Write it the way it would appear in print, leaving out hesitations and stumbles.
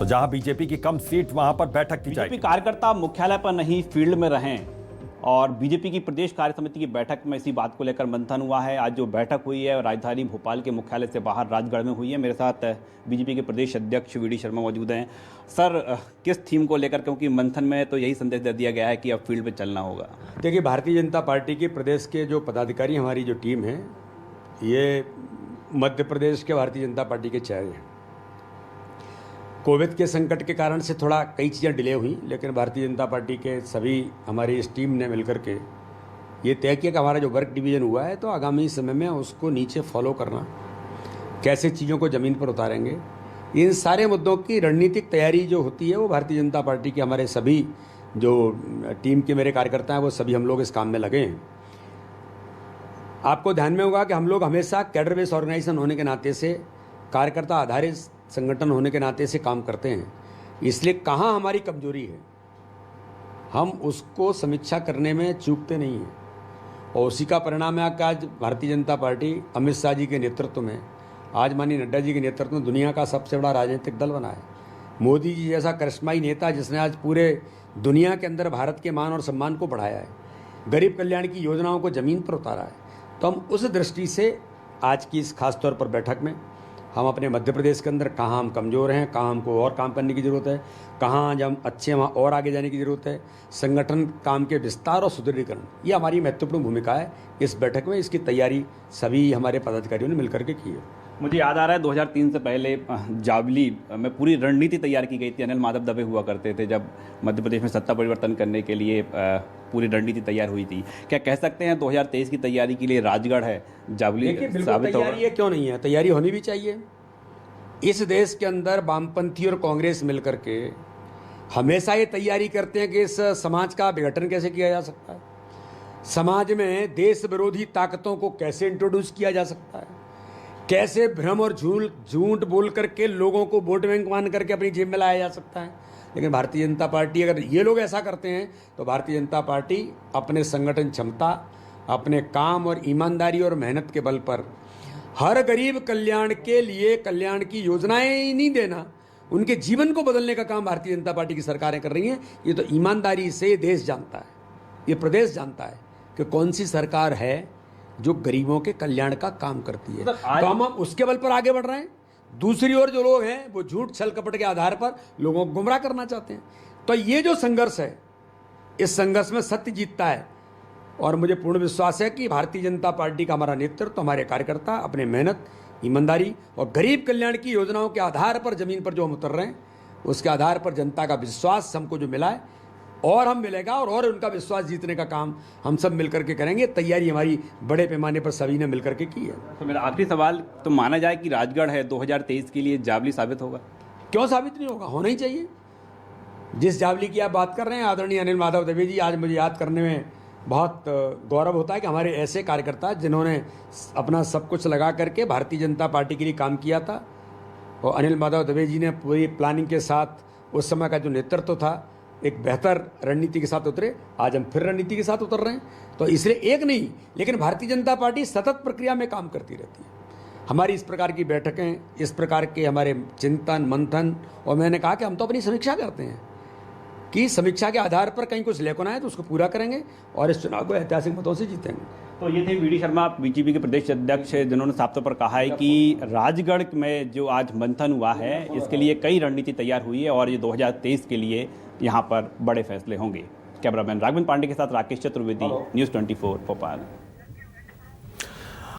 तो जहां बीजेपी की कम सीट वहां पर बैठक की जाएगी। बीजेपी कार्यकर्ता मुख्यालय पर नहीं फील्ड में रहें और बीजेपी की प्रदेश कार्य समिति की बैठक में इसी बात को लेकर मंथन हुआ है। आज जो बैठक हुई है राजधानी भोपाल के मुख्यालय से बाहर राजगढ़ में हुई है। मेरे साथ बीजेपी के प्रदेश अध्यक्ष वी डी शर्मा मौजूद हैं। सर, किस थीम को लेकर, क्योंकि मंथन में तो यही संदेश दे दिया गया है कि अब फील्ड में चलना होगा। देखिए, भारतीय जनता पार्टी के प्रदेश के जो पदाधिकारी, हमारी जो टीम है, ये मध्य प्रदेश के भारतीय जनता पार्टी के चेहरे हैं। कोविड के संकट के कारण से थोड़ा कई चीज़ें डिले हुई, लेकिन भारतीय जनता पार्टी के सभी हमारी इस टीम ने मिलकर के ये तय किया कि हमारा जो वर्क डिवीज़न हुआ है तो आगामी समय में उसको नीचे फॉलो करना, कैसे चीज़ों को ज़मीन पर उतारेंगे, इन सारे मुद्दों की रणनीतिक तैयारी जो होती है वो भारतीय जनता पार्टी के हमारे सभी जो टीम के मेरे कार्यकर्ता हैं वो सभी हम लोग इस काम में लगे हैं। आपको ध्यान में होगा कि हम लोग हमेशा कैडर बेस ऑर्गेनाइजेशन होने के नाते से, कार्यकर्ता आधारित संगठन होने के नाते से काम करते हैं। इसलिए कहाँ हमारी कमजोरी है हम उसको समीक्षा करने में चूकते नहीं हैं, और उसी का परिणाम है कि आज भारतीय जनता पार्टी अमित शाह जी के नेतृत्व में, आज माननीय नड्डा जी के नेतृत्व में दुनिया का सबसे बड़ा राजनीतिक दल बना है। मोदी जी जैसा करिश्माई नेता जिसने आज पूरे दुनिया के अंदर भारत के मान और सम्मान को बढ़ाया है, गरीब कल्याण की योजनाओं को ज़मीन पर उतारा है, तो हम उस दृष्टि से आज की इस खास तौर पर बैठक में हम अपने मध्य प्रदेश के अंदर कहाँ हम कमज़ोर हैं, कहाँ हमको और काम करने की ज़रूरत है, कहाँ जब हम अच्छे वहाँ और आगे जाने की ज़रूरत है, संगठन काम के विस्तार और सुदृढ़ीकरण, ये हमारी महत्वपूर्ण भूमिका है इस बैठक में। इसकी तैयारी सभी हमारे पदाधिकारियों ने मिलकर के की है। मुझे याद आ रहा है 2003 से पहले जावली में पूरी रणनीति तैयार की गई थी। अनिल माधव दबे हुआ करते थे जब मध्य प्रदेश में सत्ता परिवर्तन करने के लिए पूरी रणनीति तैयार हुई थी। क्या कह सकते हैं 2023 की तैयारी के लिए राजगढ़ है, जावली साबित होगा? तैयारी है, क्यों नहीं है, तैयारी होनी भी चाहिए। इस देश के अंदर वामपंथी और कांग्रेस मिलकर के हमेशा ये तैयारी करते हैं कि इस समाज का विघटन कैसे किया जा सकता है, समाज में देश विरोधी ताकतों को कैसे इंट्रोड्यूस किया जा सकता है, कैसे भ्रम और झूठ बोल करके लोगों को वोट बैंक मान करके अपनी जेब में लाया जा सकता है। लेकिन भारतीय जनता पार्टी, अगर ये लोग ऐसा करते हैं तो भारतीय जनता पार्टी अपने संगठन क्षमता, अपने काम और ईमानदारी और मेहनत के बल पर हर गरीब कल्याण के लिए कल्याण की योजनाएं ही नहीं देना, उनके जीवन को बदलने का काम भारतीय जनता पार्टी की सरकारें कर रही हैं। ये तो ईमानदारी से देश जानता है, ये प्रदेश जानता है कि कौन सी सरकार है जो गरीबों के कल्याण का काम करती है, तो हम उसके बल पर आगे बढ़ रहे हैं। दूसरी ओर जो लोग हैं वो झूठ छल कपट के आधार पर लोगों को गुमराह करना चाहते हैं। तो ये जो संघर्ष है, इस संघर्ष में सत्य जीतता है, और मुझे पूर्ण विश्वास है कि भारतीय जनता पार्टी का हमारा नेतृत्व, हमारे कार्यकर्ता अपने मेहनत, ईमानदारी और गरीब कल्याण की योजनाओं के आधार पर जमीन पर जो हम उतर रहे हैं, उसके आधार पर जनता का विश्वास हमको जो मिला है और हम मिलेगा, और उनका विश्वास जीतने का काम हम सब मिलकर के करेंगे। तैयारी हमारी बड़े पैमाने पर सभी ने मिलकर के की है। तो मेरा आखिरी सवाल, तो माना जाए कि राजगढ़ है 2023 के लिए जावली साबित होगा? क्यों साबित नहीं होगा, होना ही चाहिए। जिस जावली की आप बात कर रहे हैं आदरणीय अनिल माधव दबे जी, आज मुझे याद करने में बहुत गौरव होता है कि हमारे ऐसे कार्यकर्ता जिन्होंने अपना सब कुछ लगा करके भारतीय जनता पार्टी के लिए काम किया था, और अनिल माधव दबे जी ने पूरी प्लानिंग के साथ उस समय का जो नेतृत्व था, एक बेहतर रणनीति के साथ उतरे। आज हम फिर रणनीति के साथ उतर रहे हैं। तो इसलिए एक नहीं, लेकिन भारतीय जनता पार्टी सतत प्रक्रिया में काम करती रहती है। हमारी इस प्रकार की बैठकें, इस प्रकार के हमारे चिंतन मंथन, और मैंने कहा कि हम तो अपनी समीक्षा करते हैं कि समीक्षा के आधार पर कहीं कुछ लेकर आए तो उसको पूरा करेंगे और इस चुनाव को ऐतिहासिक मतों से जीतेंगे। तो ये थे वी डी शर्मा, बीजेपी के प्रदेश अध्यक्ष, जिन्होंने साफ तौर पर कहा है कि राजगढ़ में जो आज मंथन हुआ है इसके लिए कई रणनीति तैयार हुई है और ये 2023 के लिए यहाँ पर बड़े फैसले होंगे। कैमरामैन राघवेंद्र पांडे के साथ राकेश चतुर्वेदी, न्यूज़ 24 भोपाल।